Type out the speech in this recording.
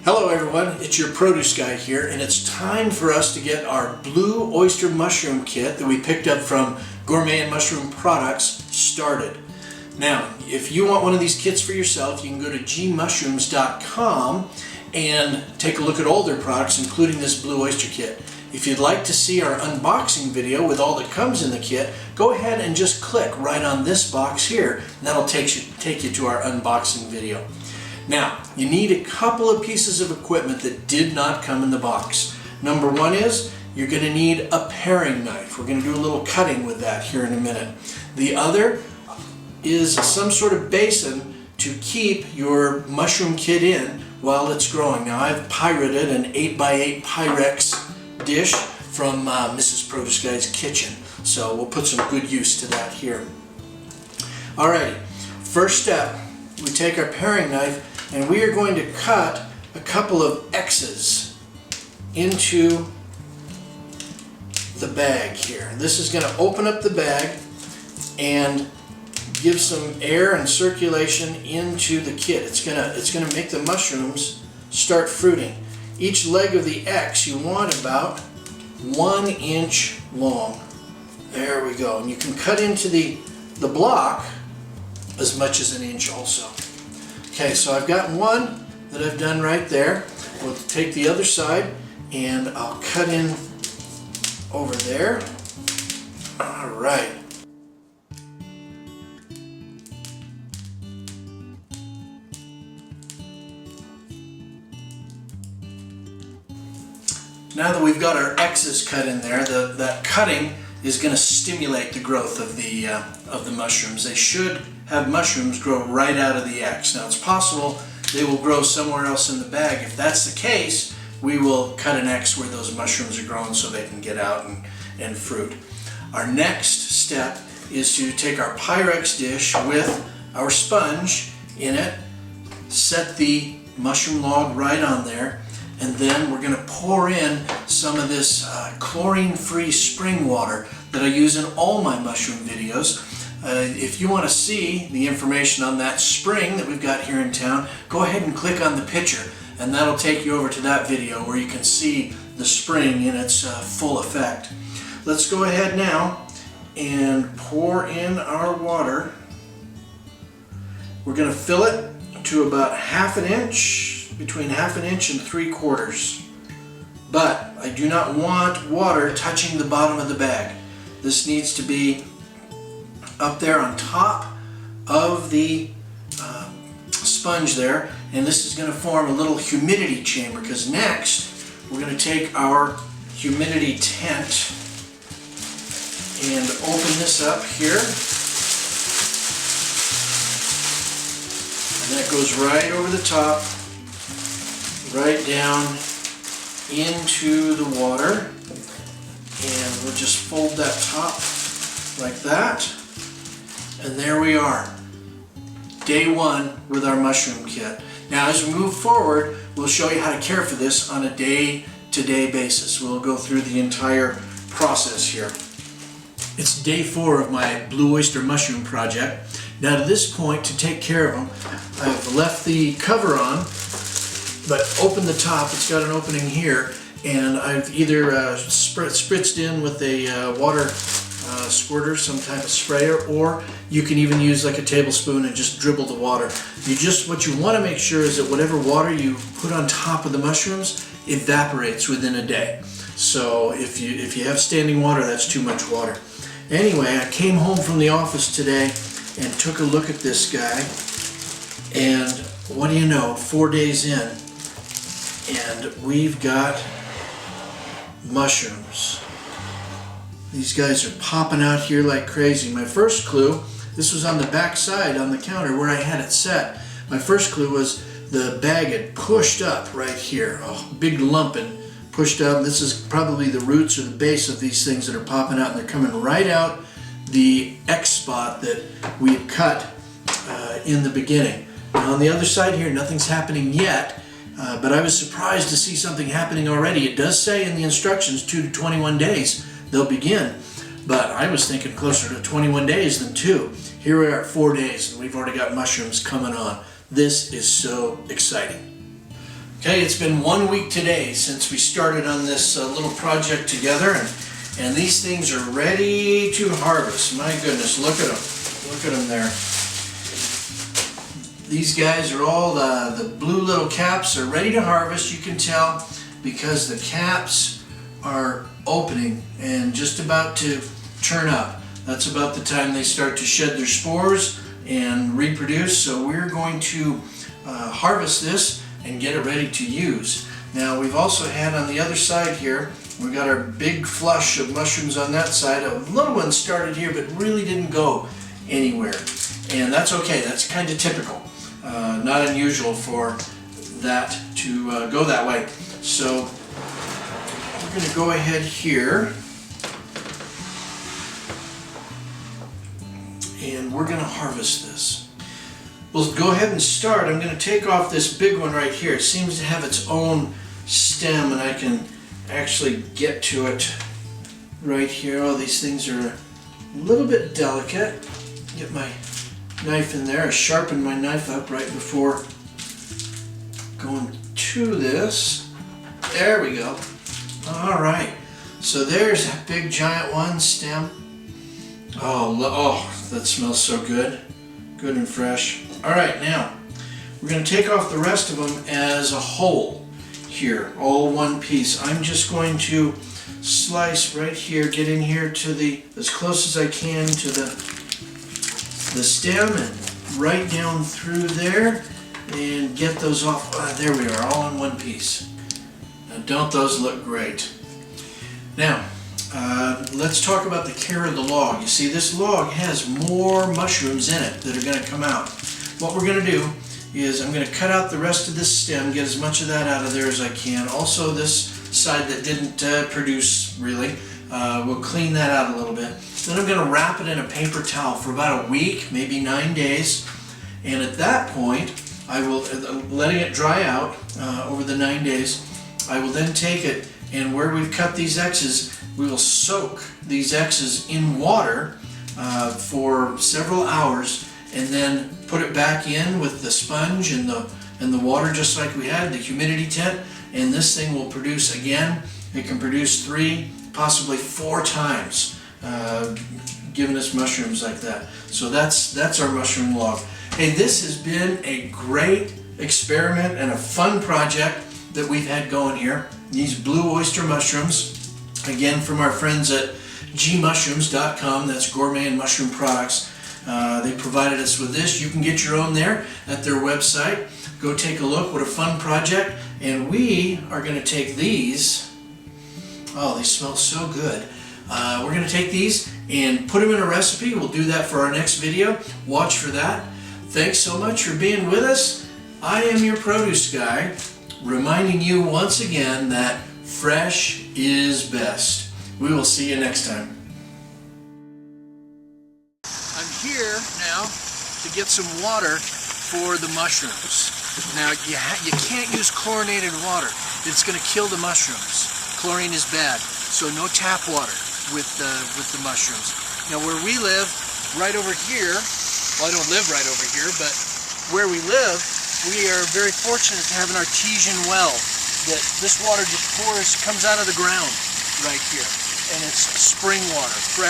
Hello everyone, it's your produce guy here, and it's time for us to get our Blue Oyster Mushroom kit that we picked up from Gourmet and Mushroom Products started. Now, if you want one of these kits for yourself, you can go to gmushrooms.com and take a look at all their products, including this Blue Oyster kit. If you'd like to see our unboxing video with all that comes in the kit, go ahead and just click right on this box here, and that'll take you to our unboxing video. Now, you need a couple of pieces of equipment that did not come in the box. Number one is you're going to need a paring knife. We're going to do a little cutting with that here in a minute. The other is some sort of basin to keep your mushroom kit in while it's growing. Now, I've pirated an 8x8 Pyrex dish from Mrs. Produce Guy's kitchen, so we'll put some good use to that here. Alrighty, first step, we take our paring knife and we are going to cut a couple of X's into the bag here. This is going to open up the bag and give some air and circulation into the kit. It's going to make the mushrooms start fruiting. Each leg of the X you want about 1 inch long. There we go. And you can cut into the block as much as 1 inch also. Okay, so I've got one that I've done right there. We'll take the other side and I'll cut in over there. All right. Now that we've got our X's cut in there, that cutting is going to stimulate the growth of the mushrooms. They should have mushrooms grow right out of the X. Now, it's possible they will grow somewhere else in the bag. If that's the case, we will cut an X where those mushrooms are growing so they can get out and fruit. Our next step is to take our Pyrex dish with our sponge in it, set the mushroom log right on there, and then we're going to pour in some of this chlorine-free spring water that I use in all my mushroom videos. If you want to see the information on that spring that we've got here in town, go ahead and click on the picture, and that'll take you over to that video where you can see the spring in its full effect. Let's go ahead now and pour in our water. We're going to fill it to about 1/2 inch, between 1/2 inch and 3/4. But I do not want water touching the bottom of the bag. This needs to be up there on top of the sponge there, and this is going to form a little humidity chamber, because next we're going to take our humidity tent and open this up here, and that goes right over the top, right down into the water, and we'll just fold that top like that. And there we are, day one with our mushroom kit. Now, as we move forward, we'll show you how to care for this on a day-to-day basis. We'll go through the entire process here. It's day 4 of my Blue Oyster Mushroom project. Now, to this point, to take care of them, I've left the cover on, but opened the top. It's got an opening here, and I've either spritzed in with a water squirter, some type of sprayer, or you can even use like a tablespoon and just dribble the water. What you want to make sure is that whatever water you put on top of the mushrooms evaporates within a day. So if you have standing water, that's too much water. Anyway, I came home from the office today and took a look at this guy, and what do you know, 4 days in, and we've got mushrooms. These guys are popping out here like crazy. My first clue, this was on the back side on the counter where I had it set. My first clue was the bag had pushed up right here. Oh, big lumping pushed up. This is probably the roots or the base of these things that are popping out, and they're coming right out the X spot that we had cut in the beginning. Now on the other side here, nothing's happening yet, but I was surprised to see something happening already. It does say in the instructions 2 to 21 days they'll begin, but I was thinking closer to 21 days than 2. Here we are at 4 days and we've already got mushrooms coming on. This is so exciting. Okay, it's been 1 week today since we started on this little project together, and these things are ready to harvest. My goodness, look at them. Look at them there. These guys are all, the blue little caps are ready to harvest. You can tell because the caps are opening and just about to turn up. That's about the time they start to shed their spores and reproduce. So we're going to harvest this and get it ready to use. Now we've also had on the other side here, we've got our big flush of mushrooms on that side. A little one started here but really didn't go anywhere. And that's okay, that's kind of typical. Not unusual for that to go that way. So we're going to go ahead here and we're going to harvest this. We'll go ahead and start. I'm going to take off this big one right here. It seems to have its own stem and I can actually get to it right here. All these things are a little bit delicate. Get my knife in there. I sharpened my knife up right before going to this. There we go. All right. So there's that big giant one stem. Oh, that smells so good. Good and fresh. All right, now we're going to take off the rest of them as a whole here, all one piece. I'm just going to slice right here, get in here to as close as I can to the stem and right down through there and get those off. There we are, all in one piece. Now don't those look great? Now let's talk about the care of the log. You see, this log has more mushrooms in it that are going to come out. What we're going to do is I'm going to cut out the rest of this stem, get as much of that out of there as I can. Also this side that didn't produce really, we'll clean that out a little bit. Then I'm going to wrap it in a paper towel for about a week, maybe 9 days. And at that point, I will, letting it dry out over the 9 days, I will then take it and where we've cut these X's, we will soak these X's in water for several hours and then put it back in with the sponge and the water just like we had, the humidity tent, and this thing will produce again. It can produce 3, possibly 4 times, giving us mushrooms like that. So that's our mushroom log. Hey, this has been a great experiment and a fun project that we've had going here. These blue oyster mushrooms, again from our friends at gmushrooms.com, that's gourmet and mushroom products. They provided us with this. You can get your own there at their website. Go take a look. What a fun project. And we are going to take these. Oh, they smell so good. We're going to take these and put them in a recipe. We'll do that for our next video. Watch for that. Thanks so much for being with us. I am your produce guy, reminding you once again that fresh is best. We will see you next time. I'm here now to get some water for the mushrooms. Now you can't use chlorinated water. It's going to kill the mushrooms. Chlorine is bad, so no tap water with the mushrooms. Now where we live, right over here, well, I don't live right over here, but where we live, we are very fortunate to have an artesian well that this water just comes out of the ground right here, and it's spring water, fresh.